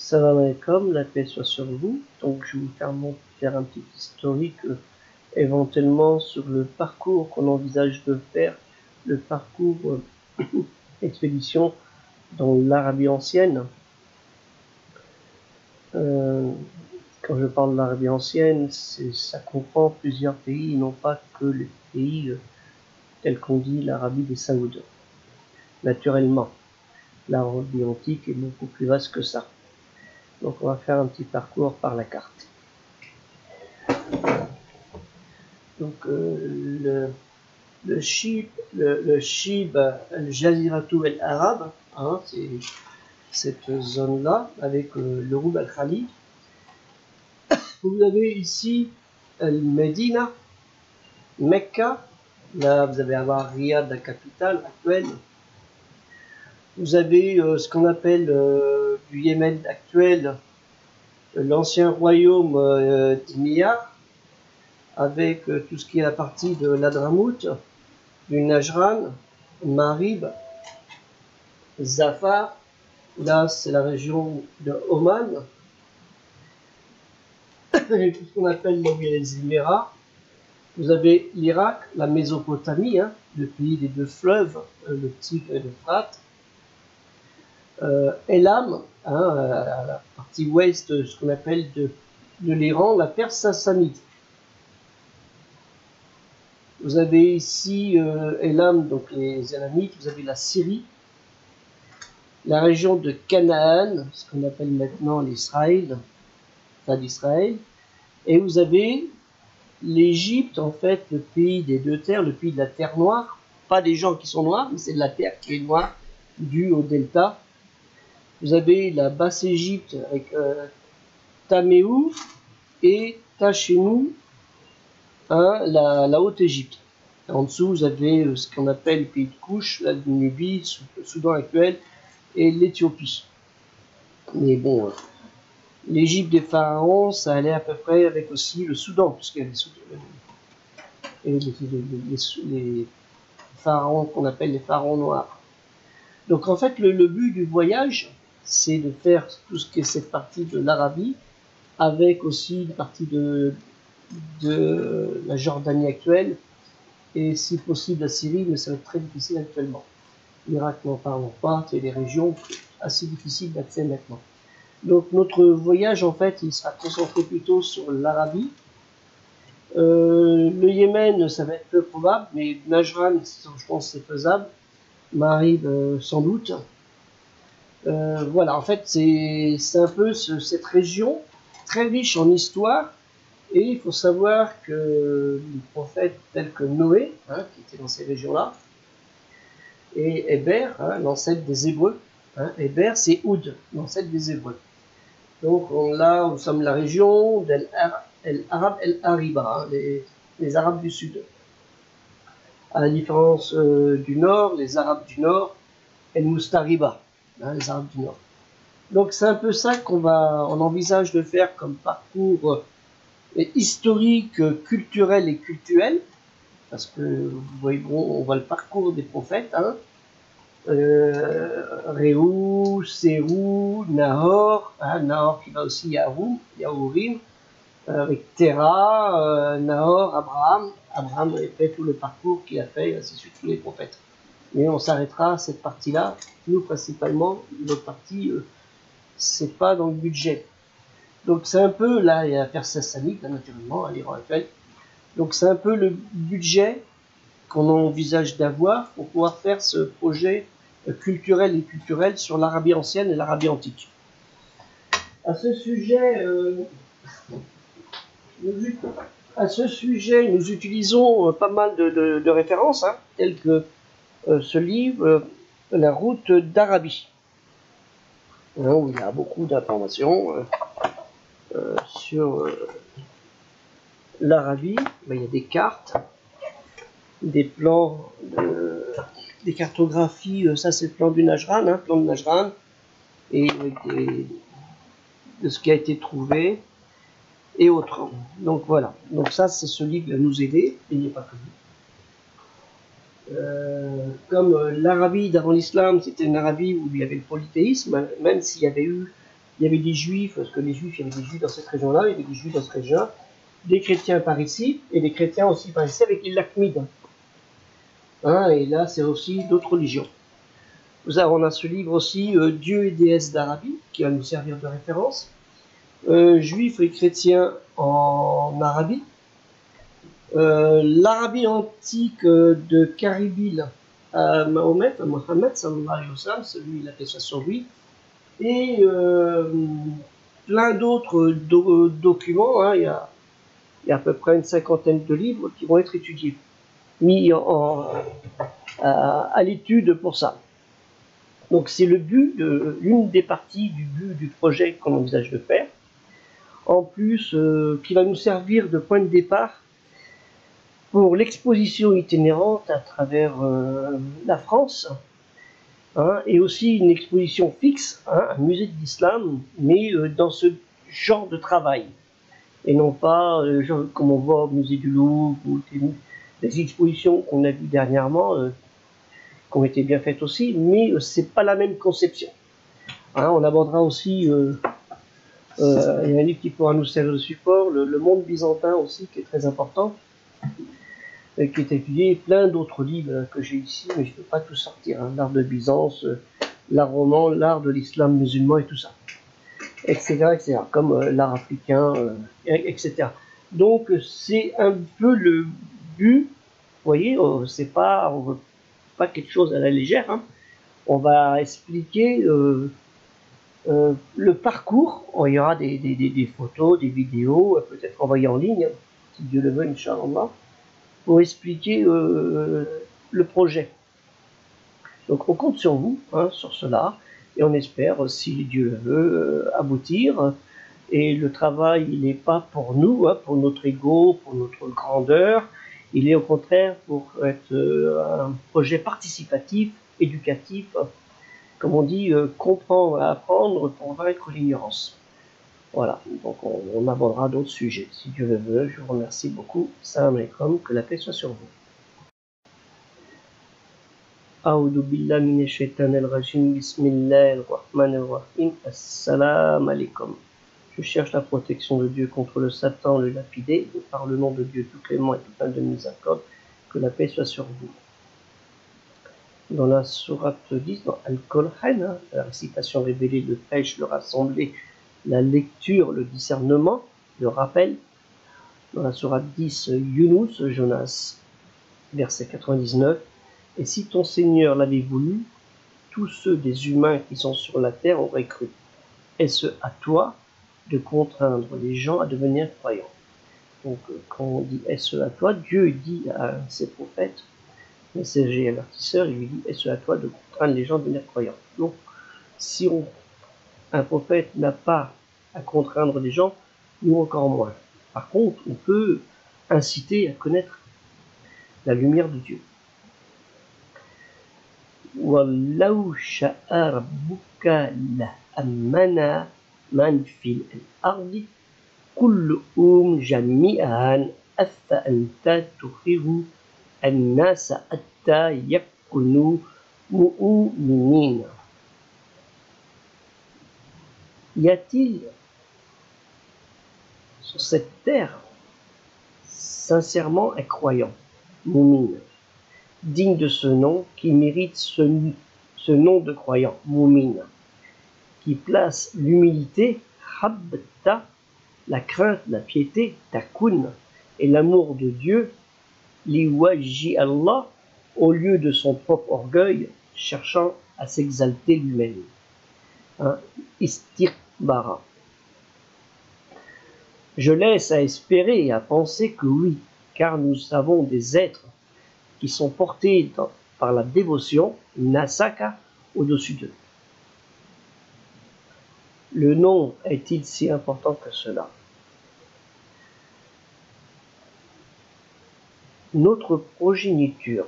Salam alaikum, la paix soit sur vous. Donc je vais vous faire un petit historique éventuellement sur le parcours qu'on envisage de faire, le parcours expédition dans l'Arabie ancienne. Quand je parle de l'Arabie ancienne, ça comprend plusieurs pays, non pas que les pays tels qu'on dit l'Arabie des Saouds. Naturellement, l'Arabie antique est beaucoup plus vaste que ça. Donc on va faire un petit parcours par la carte. Donc le Shib al-Jaziratu al-Arab, hein, c'est cette zone-là, avec le Roub al-Khali. Vous avez ici Al-Medina, Mecca, là vous allez avoir Riyad, la capitale actuelle. Vous avez ce qu'on appelle du Yémen actuel, l'ancien royaume d'Himyar, avec tout ce qui est la partie de l'Hadramout, du Najran, Marib, Zafar, là c'est la région de Oman, tout ce qu'on appelle les Émirats. Vous avez l'Irak, la Mésopotamie, hein, le pays des deux fleuves, le Tigre et l'Euphrate. Elam, hein, la partie ouest, ce qu'on appelle de l'Iran, la Perse sassanide. Vous avez ici Elam, donc les Élamites, vous avez la Syrie, la région de Canaan, ce qu'on appelle maintenant l'Israël, enfin l'Israël, et vous avez l'Égypte, en fait, le pays des deux terres, le pays de la terre noire, pas des gens qui sont noirs, mais c'est de la terre qui est noire, due au delta. Vous avez la Basse-Égypte avec Taméou et Tachénou, hein, la Haute-Égypte. En dessous, vous avez ce qu'on appelle le pays de Couche, la Nubie, le Soudan actuel et l'Éthiopie. Mais bon, l'Égypte des pharaons, ça allait à peu près avec aussi le Soudan, puisque les pharaons qu'on appelle les pharaons noirs. Donc en fait, le but du voyage, c'est de faire tout ce qui est cette partie de l'Arabie, avec aussi une partie de la Jordanie actuelle, et si possible la Syrie, mais ça va être très difficile actuellement. L'Irak, n'en parlons pas, c'est des régions assez difficiles d'accès maintenant. Donc notre voyage, en fait, il sera concentré plutôt sur l'Arabie. Le Yémen, ça va être peu probable, mais Najran, je pense c'est faisable. Marib, sans doute. Voilà, en fait, c'est un peu cette région très riche en histoire. Et il faut savoir que les prophètes tels que Noé, hein, qui était dans ces régions-là, et Héber, hein, l'ancêtre des Hébreux, hein, Héber c'est Oud, l'ancêtre des Hébreux. Donc là, nous sommes la région d'El-Arab El-Ariba, hein, les Arabes du Sud. À la différence du Nord, les Arabes du Nord, El-Mustariba, hein, les Arabes du Nord. Donc c'est un peu ça qu'on envisage de faire comme parcours historique, culturel et cultuel, parce que vous voyez, bon, on voit le parcours des prophètes, hein. Réhou, Sérou, Nahor, hein, Nahor qui va aussi à Yaourim, avec Terah, Nahor, Abraham. Abraham a fait tout le parcours qu'il a fait, ainsi de suite, tous les prophètes. Mais on s'arrêtera à cette partie-là. Nous, principalement, notre partie, c'est pas dans le budget. Donc c'est un peu, là, il y a l'affaire sassanide, naturellement, à l'Iran actuel. Donc c'est un peu le budget qu'on envisage d'avoir pour pouvoir faire ce projet culturel et culturel sur l'Arabie ancienne et l'Arabie antique. À ce sujet, nous utilisons pas mal de références, hein, telles que ce livre, La route d'Arabie, hein, où il y a beaucoup d'informations sur l'Arabie. Ben, il y a des cartes, des plans, des cartographies, ça c'est le plan du Najran, hein, plan de Najran, et de ce qui a été trouvé, et autres. Donc voilà, donc ça c'est ce livre qui va nous aider, il n'y a pas que lui. Comme l'Arabie d'avant l'islam, c'était une Arabie où il y avait le polythéisme, même s'il y avait eu il y avait des juifs, parce que les juifs, il y avait des juifs dans cette région-là, il y avait des juifs dans cette région-là, des chrétiens par ici, et des chrétiens aussi par ici, avec les Lachmides. Hein, et là, c'est aussi d'autres religions. On a ce livre aussi, Dieu et déesse d'Arabie, qui va nous servir de référence. Juifs et chrétiens en Arabie. L'Arabie antique de Karibil à Mahomet, à Mohammed, sallallahu alayhi wa sallam, celui, il a fait ça sur lui. Et plein d'autres documents, hein, il y a à peu près une cinquantaine de livres qui vont être étudiés, mis à l'étude pour ça. Donc c'est le but, l'une des parties du but du projet qu'on envisage de faire, en plus qui va nous servir de point de départ pour l'exposition itinérante à travers la France, hein, et aussi une exposition fixe, hein, un musée de l'islam, mais dans ce genre de travail, et non pas genre, comme on voit au musée du Louvre, ou des expositions qu'on a vues dernièrement, qui ont été bien faites aussi, mais c'est pas la même conception. Hein, on abordera aussi, il y a un livre qui pourra nous servir de support, le monde byzantin aussi, qui est très important, qui est étudié, plein d'autres livres que j'ai ici, mais je ne peux pas tout sortir, hein, l'art de Byzance, l'art roman, l'art de l'islam musulman et tout ça, etc., comme l'art africain, etc. Donc c'est un peu le but, vous voyez, c'est pas, on veut pas quelque chose à la légère, hein. On va expliquer le parcours, il y aura des photos, des vidéos, peut-être envoyées en ligne, si Dieu le veut, Inch'Allah, pour expliquer le projet. Donc on compte sur vous, hein, sur cela, et on espère, si Dieu le veut, aboutir. Et le travail, il n'est pas pour nous, hein, pour notre ego, pour notre grandeur, il est au contraire pour être un projet participatif, éducatif, comme on dit, comprendre, apprendre pour vaincre l'ignorance. Voilà, donc on abordera d'autres sujets, si Dieu le veut. Je vous remercie beaucoup. Salam alaikum, que la paix soit sur vous. A'udhu billahi minash shaitanir rajim, bismillahir rahmanir rahim, assalamu alaikum. Je cherche la protection de Dieu contre le Satan, le lapidé, et par le nom de Dieu tout clément et tout plein de miséricorde, que la paix soit sur vous. Dans la sourate 10, dans Al-Qur'an, la récitation révélée, le pêche, le rassemblé, la lecture, le discernement, le rappel. Dans la sourate 10, Yunus, Jonas, verset 99, et si ton Seigneur l'avait voulu, tous ceux des humains qui sont sur la terre auraient cru. Est-ce à toi de contraindre les gens à devenir croyants? Donc quand on dit est-ce à toi, Dieu dit à ses prophètes, messagers et avertisseurs, il lui dit est-ce à toi de contraindre les gens à devenir croyants? Donc si un prophète n'a pas à contraindre les gens, nous encore moins. Par contre, on peut inciter à connaître la lumière de Dieu. وَلَوْ شَاءَ رَبُّكَ لَأَمَّنَ مَنْ فِي الْأَرْضِ كُلُّهُمْ جَمِيعًا أَفَأَنْتَ تُكْرِهُ النَّاسَ حَتَّى يَكُونُوا مُؤْمِنِينَ. Y a-t-il sur cette terre sincèrement un croyant, Moumine, digne de ce nom, qui mérite ce nom de croyant, Moumine, qui place l'humilité, Habta, la crainte, la piété, Takoun, et l'amour de Dieu, Liwaji Allah, au lieu de son propre orgueil, cherchant à s'exalter lui-même. Istikbara. Je laisse à espérer et à penser que oui, car nous savons des êtres qui sont portés par la dévotion, Nasaka, au-dessus d'eux. Le nom est-il si important que cela? Notre progéniture,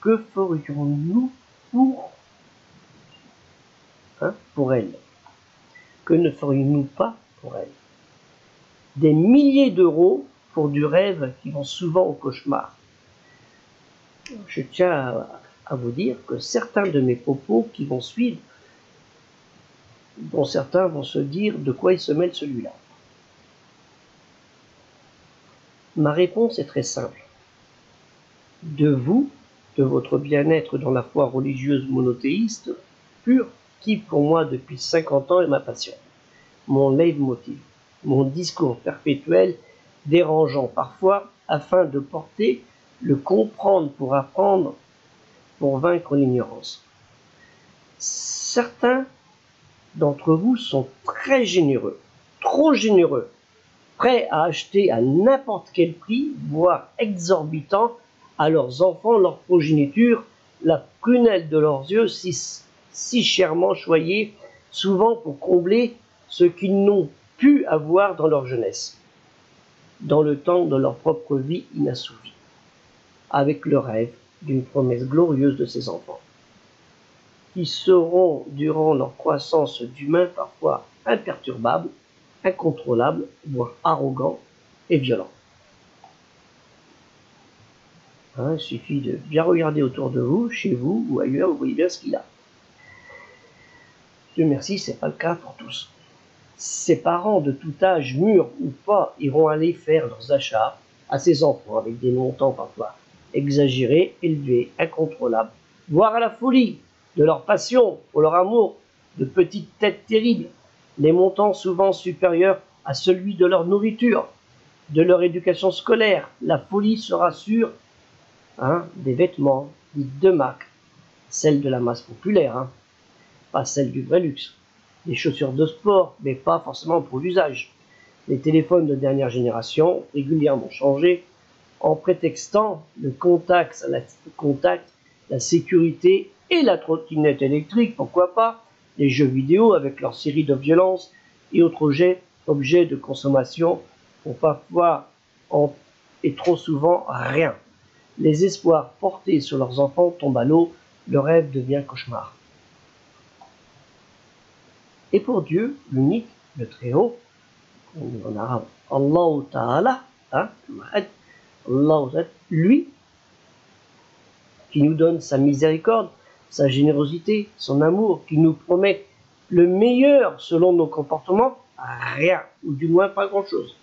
que ferions-nous pour elle? Que ne ferions-nous pas pour elle? Des milliers d'euros pour du rêve qui vont souvent au cauchemar. Je tiens à vous dire que certains de mes propos qui vont suivre dont certains vont se dire de quoi il se mêle celui-là. Ma réponse est très simple. De vous, de votre bien-être dans la foi religieuse monothéiste pure, qui pour moi depuis 50 ans est ma passion, mon leitmotiv, mon discours perpétuel, dérangeant parfois, afin de porter le comprendre pour apprendre, pour vaincre l'ignorance. Certains d'entre vous sont très généreux, trop généreux, prêts à acheter à n'importe quel prix, voire exorbitant, à leurs enfants, leur progéniture, la prunelle de leurs yeux si chèrement choyée, souvent pour combler ce qu'ils n'ont pu avoir dans leur jeunesse, dans le temps de leur propre vie inassouvie, avec le rêve d'une promesse glorieuse de ces enfants, qui seront, durant leur croissance d'humains parfois imperturbables, incontrôlables, voire arrogants et violents. Il suffit de bien regarder autour de vous, chez vous ou ailleurs, vous voyez bien ce qu'il y a. Dieu merci, ce n'est pas le cas pour tous. Ces parents de tout âge, mûrs ou pas, iront aller faire leurs achats à ces enfants avec des montants parfois exagérés, élevés, incontrôlables, voire à la folie de leur passion pour leur amour de petites têtes terribles, les montants souvent supérieurs à celui de leur nourriture, de leur éducation scolaire. La folie sera sûre des vêtements dites de marque, celle de la masse populaire, pas celle du vrai luxe. Des chaussures de sport, mais pas forcément pour l'usage. Les téléphones de dernière génération, régulièrement changés, en prétextant le contact, la sécurité et la trottinette électrique, pourquoi pas, les jeux vidéo avec leur série de violences et autres objets de consommation, pour parfois et trop souvent rien. Les espoirs portés sur leurs enfants tombent à l'eau, le rêve devient cauchemar. Et pour Dieu, l'unique, le Très-Haut, en arabe, Allah Ta'ala, Allah, lui, qui nous donne sa miséricorde, sa générosité, son amour, qui nous promet le meilleur selon nos comportements, rien, ou du moins pas grand-chose.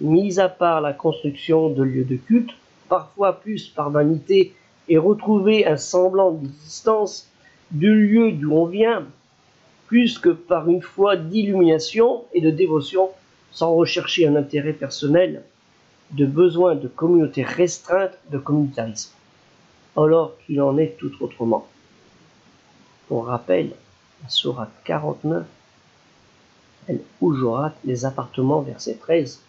Mis à part la construction de lieux de culte, parfois plus par vanité, et retrouver un semblant d'existence du lieu d'où on vient, plus que par une foi d'illumination et de dévotion, sans rechercher un intérêt personnel, de besoin de communauté restreinte, de communautarisme, alors qu'il en est tout autrement. Pour rappel, la sourate 49, Al-Hujurat, les appartements, verset 13.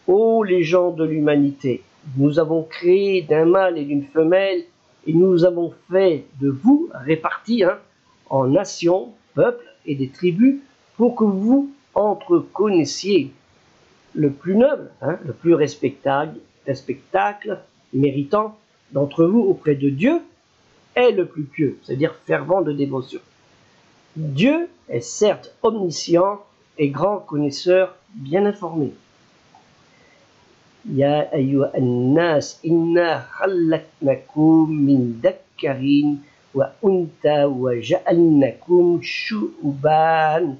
Ô les gens de l'humanité, nous avons créé d'un mâle et d'une femelle, et nous avons fait de vous, répartis en nations, peuples et des tribus, pour que vous entreconnaissiez le plus noble, le plus respectable, méritant d'entre vous auprès de Dieu, est le plus pieux, c'est-à-dire fervent de dévotion. Dieu est certes omniscient et grand connaisseur, bien informé. Ya ayyuha an-nas inna khalaqnakum min dhakarin wa unta wa ja'alnakum shu'uban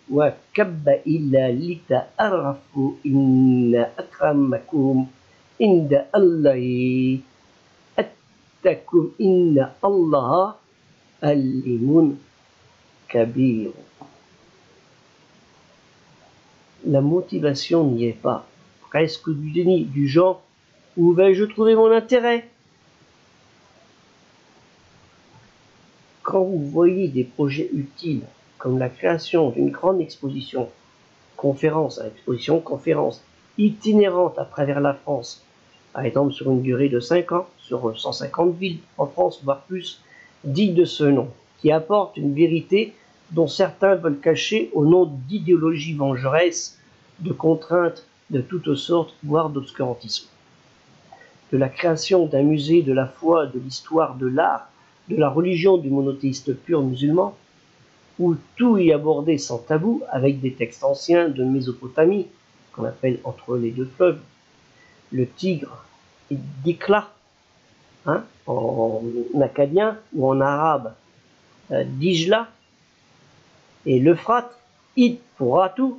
wa kaba'ila lita'arafu inna akramakum inda Allahi attakum inna Allah alimun kabir. La motivation n'y est pas. Presque du déni, du genre « Où vais-je trouver mon intérêt ?» Quand vous voyez des projets utiles, comme la création d'une grande exposition itinérante à travers la France, par exemple sur une durée de 5 ans, sur 150 villes en France, voire plus, digne de ce nom, qui apporte une vérité dont certains veulent cacher au nom d'idéologie vengeresse, de contraintes de toutes sortes, voire d'obscurantisme. De la création d'un musée de la foi, de l'histoire, de l'art, de la religion du monothéiste pur musulman, où tout est abordé sans tabou, avec des textes anciens de Mésopotamie, qu'on appelle entre les deux fleuves, le Tigre et Dikla, en acadien, ou en arabe, Dijla, Et l'Euphrate, It Pouratu,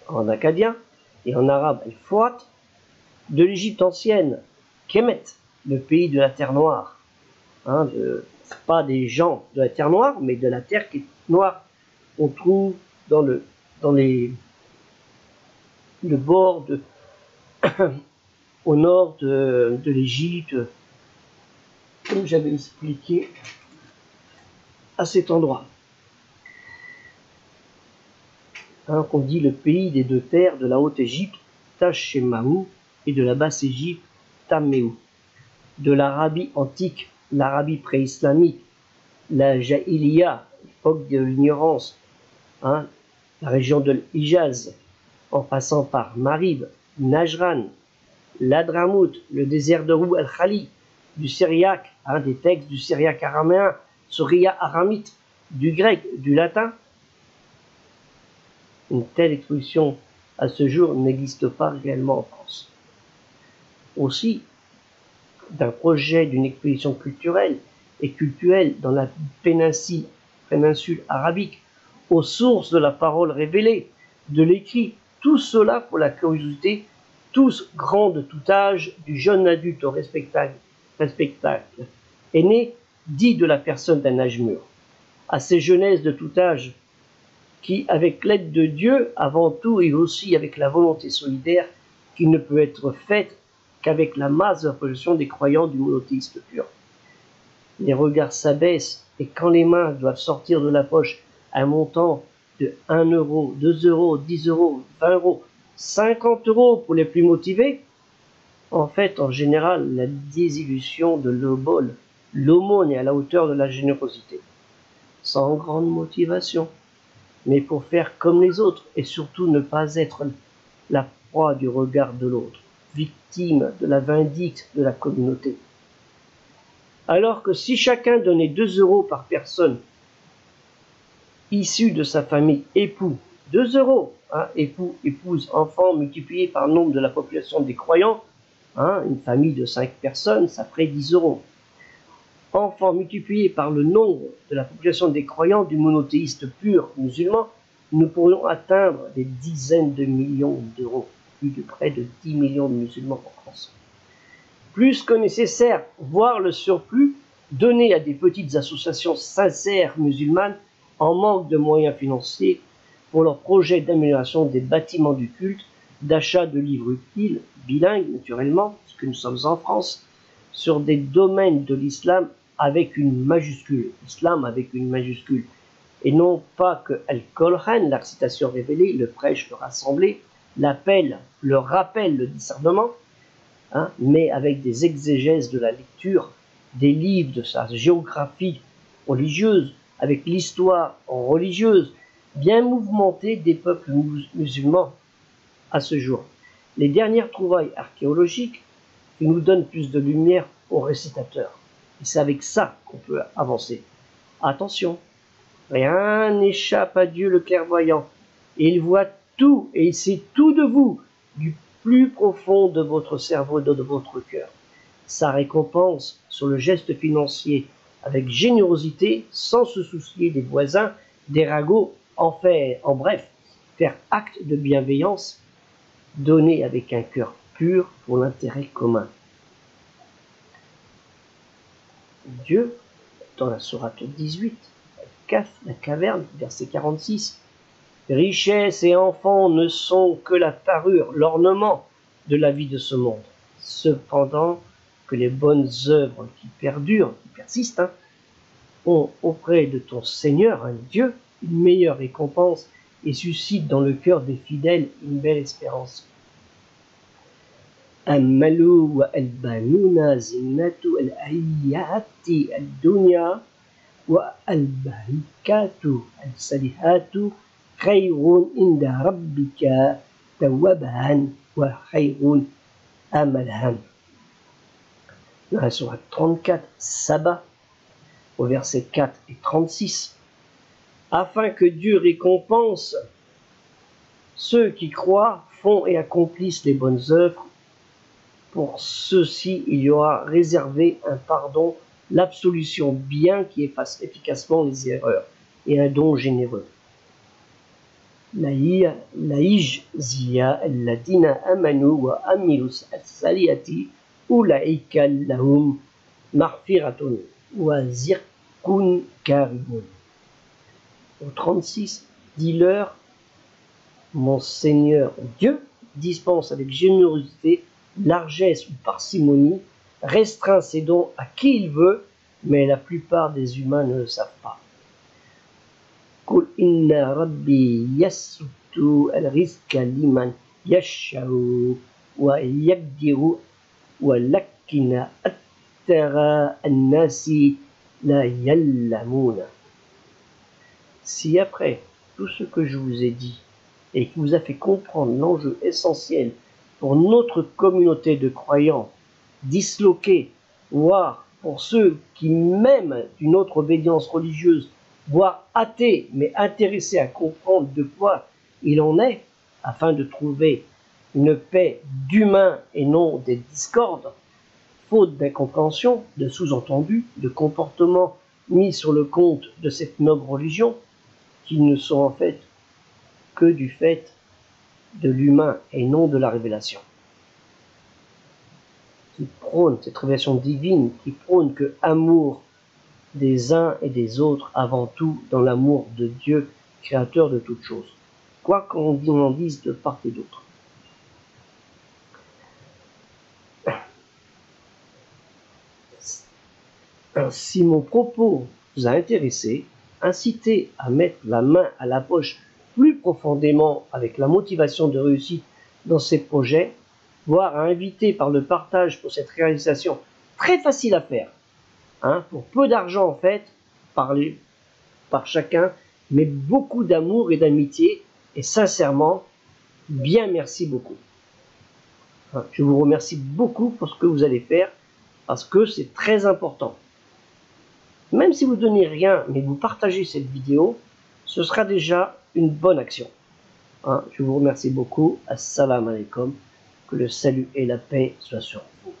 en acadien, et en arabe, El-Fouat, de l'Égypte ancienne, Kemet, le pays de la terre noire. Hein, pas des gens de la terre noire, mais de la terre qui est noire. On trouve dans le bord au nord de l'Égypte, comme j'avais expliqué à cet endroit. Hein, qu'on dit le pays des deux terres de la Haute-Égypte, Tachemaou, et de la Basse-Égypte, Taméou. De l'Arabie antique, l'Arabie pré-islamique, la Jahiliya, l'époque de l'ignorance, hein, la région de l'Hijaz, en passant par Marib, Najran, l'Adramout, le désert de Rou al-Khali, du syriaque, hein, des textes du syriaque araméen, Soria aramite, du grec, du latin. Une telle exposition à ce jour n'existe pas réellement en France. Aussi, d'un projet d'une exposition culturelle et cultuelle dans la péninsule arabique, aux sources de la parole révélée, de l'écrit, tout cela pour la curiosité, tous grands de tout âge, du jeune adulte au respectacle, est né, dit de la personne d'un âge mûr. À ces jeunesses de tout âge, qui, avec l'aide de Dieu, avant tout et aussi avec la volonté solidaire, qui ne peut être faite qu'avec la masse de la projection des croyants du monothéisme pur. Les regards s'abaissent, et quand les mains doivent sortir de la poche un montant de 1 euro, 2 euros, 10 euros, 20 euros, 50 euros pour les plus motivés, en fait, en général, la désillusion de l'aumône est à la hauteur de la générosité, sans grande motivation, mais pour faire comme les autres, et surtout ne pas être la proie du regard de l'autre, victime de la vindicte de la communauté. Alors que si chacun donnait 2 euros par personne issue de sa famille, époux, 2 euros, hein, époux, épouse, enfant, multiplié par le nombre de la population des croyants, hein, une famille de 5 personnes, ça ferait 10 euros. Enfants multiplié par le nombre de la population des croyants du monothéiste pur musulman, nous pourrions atteindre des dizaines de millions d'euros, plus de près de 10 millions de musulmans en France. Plus que nécessaire, voire le surplus, donné à des petites associations sincères musulmanes en manque de moyens financiers pour leurs projets d'amélioration des bâtiments du culte, d'achat de livres utiles, bilingues naturellement, puisque nous sommes en France, sur des domaines de l'islam avec une majuscule, islam avec une majuscule, et non pas que Al-Qur'an, la citation révélée, le prêche, le rassemblé, l'appel, le rappel, le discernement, hein, mais avec des exégèses de la lecture, des livres de sa géographie religieuse, avec l'histoire religieuse, bien mouvementée des peuples musulmans à ce jour. Les dernières trouvailles archéologiques qui nous donnent plus de lumière aux récitateurs. Et c'est avec ça qu'on peut avancer. Attention, rien n'échappe à Dieu le clairvoyant. Il voit tout et il sait tout de vous, du plus profond de votre cerveau et de votre cœur. Sa récompense sur le geste financier, avec générosité, sans se soucier des voisins, des ragots, en bref, faire acte de bienveillance, donner avec un cœur pur pour l'intérêt commun. Dieu, dans la sourate 18, Kaf, la caverne, verset 46, richesse et enfants ne sont que la parure, l'ornement de la vie de ce monde. Cependant que les bonnes œuvres qui perdurent, qui persistent, hein, ont auprès de ton Seigneur, hein, Dieu, une meilleure récompense et suscitent dans le cœur des fidèles une belle espérance. Al-malu wa al-banuna zinnatu al-hayati al-dunya wa al-barikatu al-salihatu khayrun inda rabbika tawaban wa khayrun amalan. Dans la sourate 34, Saba, au verset 4 et 36, afin que Dieu récompense ceux qui croient, font et accomplissent les bonnes œuvres. Pour ceux-ci, il y aura réservé un pardon, l'absolution bien qui efface efficacement les erreurs, et un don généreux. ليجزي الذين آمنوا وعملوا الصالحات أولئك لهم مغفرة ورزق كريم. Au 36, dis-leur, mon Seigneur Dieu dispense avec générosité, largesse ou parcimonie, restreint ses dons à qui il veut, mais la plupart des humains ne le savent pas. قل إن ربي يسد الرزق لمن يشاء ويقدر ولكن أكثر الناس لا يعلمون. Si après tout ce que je vous ai dit et qui vous a fait comprendre l'enjeu essentiel pour notre communauté de croyants disloqués, voire pour ceux qui, même d'une autre obédience religieuse, voire athées, mais intéressés à comprendre de quoi il en est, afin de trouver une paix d'humains et non des discordes, faute d'incompréhension, de sous-entendus, de comportements mis sur le compte de cette noble religion, qui ne sont en fait que du fait de l'humain et non de la révélation. Qui prône cette révélation divine, qui prône que amour des uns et des autres avant tout dans l'amour de Dieu, créateur de toutes choses, quoi qu'on en dise de part et d'autre. Si mon propos vous a intéressé, incitez à mettre la main à la poche plus profondément avec la motivation de réussite dans ces projets, voire à inviter par le partage pour cette réalisation très facile à faire, pour peu d'argent en fait, par chacun, mais beaucoup d'amour et d'amitié, et sincèrement, bien merci beaucoup. Je vous remercie beaucoup pour ce que vous allez faire, parce que c'est très important. Même si vous ne donnez rien, mais vous partagez cette vidéo, ce sera déjà une bonne action. Je vous remercie beaucoup. Assalamu alaikum. Que le salut et la paix soient sur vous.